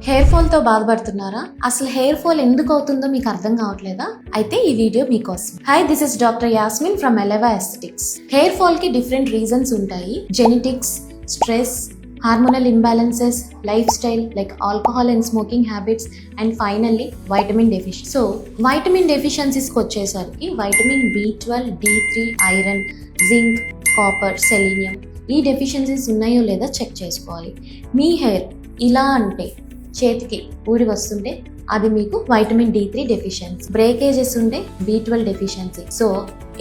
Hair fall తో బాధపడుతున్నారా? అసలు హెయిర్ ఫాల్ ఎందుకు అవుతుందో మీకు అర్థం కావట్లేదా? అయితే ఈ వీడియో మీకోసం. Hi, this is doctor Yasmin from Eleva Aesthetics. Hair fall కి డిఫరెంట్ రీజన్స్ ఉంటాయి. Genetics, stress, hormonal imbalances, lifestyle like alcohol and smoking habits, and finally vitamin deficiency. So vitamin డెఫిషియన్సీస్కి వచ్చేసరికి vitamin B12, D3, iron, zinc, copper, selenium ఈ deficiencies ఉన్నాయో లేదో check చేసుకోవాలి. మీ hair ఇలా అంటే చేతికి ఊడి వస్తుంటే అది మీకు వైటమిన్ D3 డెఫిషియన్సీ. బ్రేకేజెస్ ఉంటే B12 డెఫిషియన్సీ. సో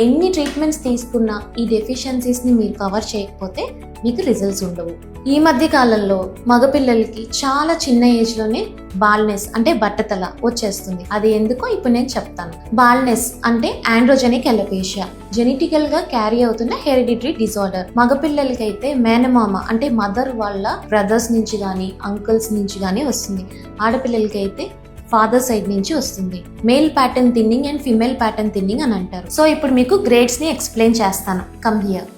ఎన్ని ట్రీట్మెంట్స్ తీసుకున్నా ఈ డెఫిషియన్సీస్ని మీరు కవర్ చేయకపోతే మీకు రిజల్ట్స్ ఉండవు. ఈ మధ్య కాలంలో మగపిల్లలకి చాలా చిన్న ఏజ్లోనే బాల్నెస్ అంటే బట్టతల వచ్చేస్తుంది. అది ఎందుకో ఇప్పుడు నేను చెప్తాను. బాల్నెస్ అంటే ఆండ్రోజెనిక్ అలోపేషియా, జెనెటికల్ గా క్యారీ అవుతున్న హెరిడిటరీ డిజార్డర్. మగపిల్లలకైతే మేనమామ అంటే మదర్ వాళ్ళ బ్రదర్స్ నుంచి కానీ అంకుల్స్ నుంచి కానీ వస్తుంది. ఆడపిల్లలకైతే ఫాదర్ సైడ్ నుంచి వస్తుంది. Male pattern thinning and female pattern thinning అని అంటారు. సో ఇప్పుడు మీకు గ్రేడ్స్ ని ఎక్స్ప్లెయిన్ చేస్తాను. Come here.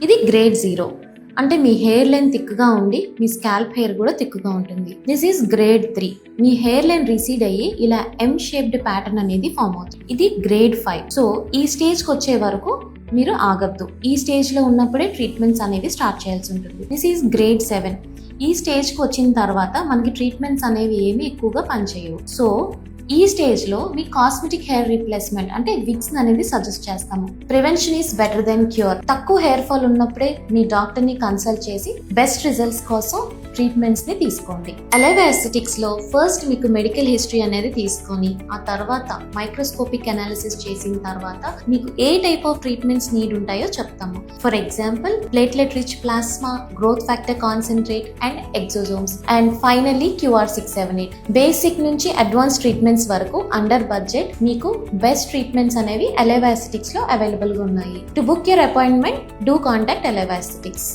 ఇది గ్రేడ్ 0 అంటే మీ హెయిర్ లైన్ థిక్గా ఉండి మీ స్కాల్ప్ హెయిర్ కూడా థిక్గా ఉంటుంది. This is grade 3. Me hair line రిసీడ్ అయ్యి ఇలా M షేప్డ్ ప్యాటర్న్ అనేది ఫామ్ అవుతుంది. ఇది గ్రేడ్ 5. సో ఈ స్టేజ్కి వచ్చే వరకు మీరు ఆగద్దు. ఈ స్టేజ్లో ఉన్నప్పుడే ట్రీట్మెంట్స్ అనేవి స్టార్ట్ చేయాల్సి ఉంటుంది. This is grade 7. ఈ స్టేజ్కి వచ్చిన తర్వాత మనకి ట్రీట్మెంట్స్ అనేవి ఏమి ఎక్కువగా పనిచేయవు. సో ఈ స్టేజ్లో మీ కాస్మెటిక్ హెయిర్ రీప్లేస్మెంట్ అంటే విగ్స్ అనేది సజెస్ట్ చేస్తాము. Prevention is better than cure. తక్కువ హెయిర్ ఫాల్ ఉన్నప్పుడే మీ డాక్టర్ని కన్సల్ట్ చేసి బెస్ట్ రిజల్ట్స్ కోసం ట్రీట్మెంట్స్ ని తీసుకోండి. ఎలెవా ఎస్థెటిక్స్ లో ఫస్ట్ మీకు మెడికల్ హిస్టరీ అనేది తీసుకొని ఆ తర్వాత మైక్రోస్కోపిక్ అనాలిసిస్ చేసిన తర్వాత మీకు ఏ టైప్ ఆఫ్ ట్రీట్మెంట్స్ నీడ్ ఉంటాయో చెప్తాము. For example platelet rich plasma, growth factor concentrate and exosomes, and finally QR678. Basic నుంచి అడ్వాన్స్ ట్రీట్మెంట్స్ వరకు అండర్ బడ్జెట్ మీకు బెస్ట్ ట్రీట్మెంట్స్ అనేవి ఎలెవా ఎస్థెటిక్స్ లో అవైలబుల్ గా ఉన్నాయి. To book your appointment, do contact Eleva aesthetics.